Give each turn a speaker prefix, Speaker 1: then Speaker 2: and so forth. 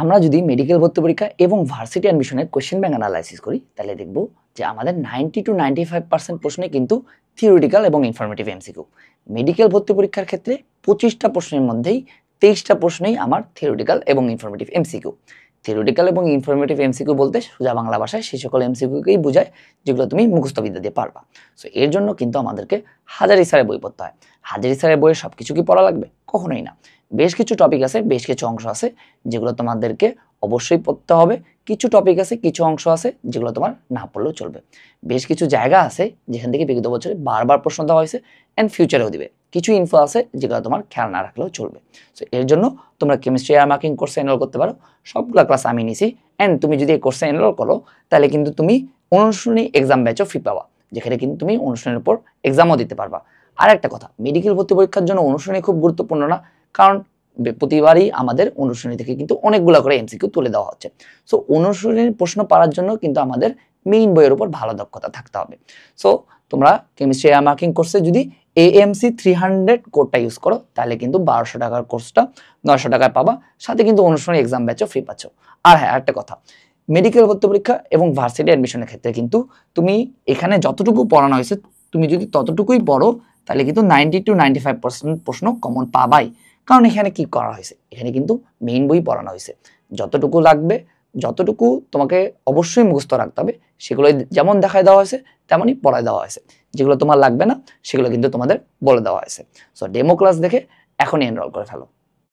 Speaker 1: আমরা যদি মেডিকেল ভর্তি পরীক্ষা এবং ভার্সিটি অ্যাডমিশনের কোয়েশ্চেন ব্যাংক অ্যানালাইসিস করি তাহলে দেখব যে আমাদের 90 to 95% প্রশ্নে কিন্তু থিওরিটিক্যাল এবং ইনফরমেটিভ এমসিকিউ। মেডিকেল ভর্তি পরীক্ষার ক্ষেত্রে 25টা প্রশ্নের মধ্যেই 23টা প্রশ্নেই আমার থিওরিটিক্যাল এবং ইনফরমেটিভ এমসিকিউ। থিওরিটিক্যাল এবং ইনফরমেটিভ এমসিকিউ বলতে সোজা বাংলা ভাষায় সেই সকল এমসিকিউকেই বোঝায় যেগুলো তুমি মুখস্থ বিদ্যা দিয়ে পারবা। সো এর জন্য কিন্তু আমাদেরকে হাজারি স্যারের বই পড়তে হয়। হাজারি স্যারের বইয়ের সব কিছু কি পড়া লাগবে? কখনোই না। বেশ কিছু টপিক আছে, বেশ কিছু অংশ আছে যেগুলো তোমাদেরকে অবশ্যই পড়তে হবে। কিছু টপিক আছে, কিছু অংশ আছে যেগুলো তোমার না পড়লেও চলবে। বেশ কিছু জায়গা আছে যেখান থেকে বিগত বছরে বারবার প্রশ্ন দেওয়া হয়েছে অ্যান্ড ফিউচারেও দিবে। কিছু ইনফো আছে যেগুলো তোমার খেয়াল না রাখলেও চলবে। সো এর জন্য তোমরা কেমিস্ট্রি আর মার্কিং কোর্সে এনরোল করতে পারো। সবগুলো ক্লাস আমি নিছি অ্যান্ড তুমি যদি এই কোর্সে এনরোল করো তাহলে কিন্তু তুমি অনুশীলনী এক্সাম ব্যাচও ফ্রি পাওয়া, যেখানে কিন্তু তুমি অনুশীলনের উপর এক্সামও দিতে পারবা। আর একটা কথা, মেডিকেল ভর্তি পরীক্ষার জন্য অনুশীলনী খুব গুরুত্বপূর্ণ না, কারণ প্রতিবারই আমাদের অনুশীলনী থেকে কিন্তু অনেকগুলো করে এমসিকিউ তুলে দেওয়া হচ্ছে। সো অনুশীলনীর প্রশ্ন পারার জন্য কিন্তু আমাদের মেইন বইয়ের উপর ভালো দক্ষতা থাকতে হবে। সো তোমরা কেমিস্ট্রি আর মার্কিং কোর্সে যদি AMC 300 কোডটা ইউজ করো তাহলে কিন্তু 1200 টাকার কোর্সটা 900 টাকায় পাবা, সাথে কিন্তু অনুশীলনী এক্সাম ব্যাচও ফ্রি পাচ্ছ। আর হ্যাঁ, একটা কথা, মেডিকেল ভর্তি পরীক্ষা এবং ভার্সিটি অ্যাডমিশনের ক্ষেত্রে কিন্তু তুমি এখানে যতটুকু পড়ানো হয়েছে তুমি যদি ততটুকুই পড়ো তাহলে কিন্তু 90 to 95% প্রশ্ন কমন পাবাই। কারণ এখানে কি করা হয়েছে, এখানে কিন্তু মেইন বই পড়ানো হয়েছে। যতটুকু লাগবে, যতটুকু তোমাকে অবশ্যই মুখস্থ রাখতে হবে, সেগুলো যেমন দেখায় দেওয়া হয়েছে তেমনই পড়ায় দেওয়া হয়েছে। যেগুলো তোমার লাগবে না সেগুলো কিন্তু তোমাদের বলে দেওয়া হয়েছে। সো ডেমো ক্লাস দেখে এখনই এনরোল করে ফেলো।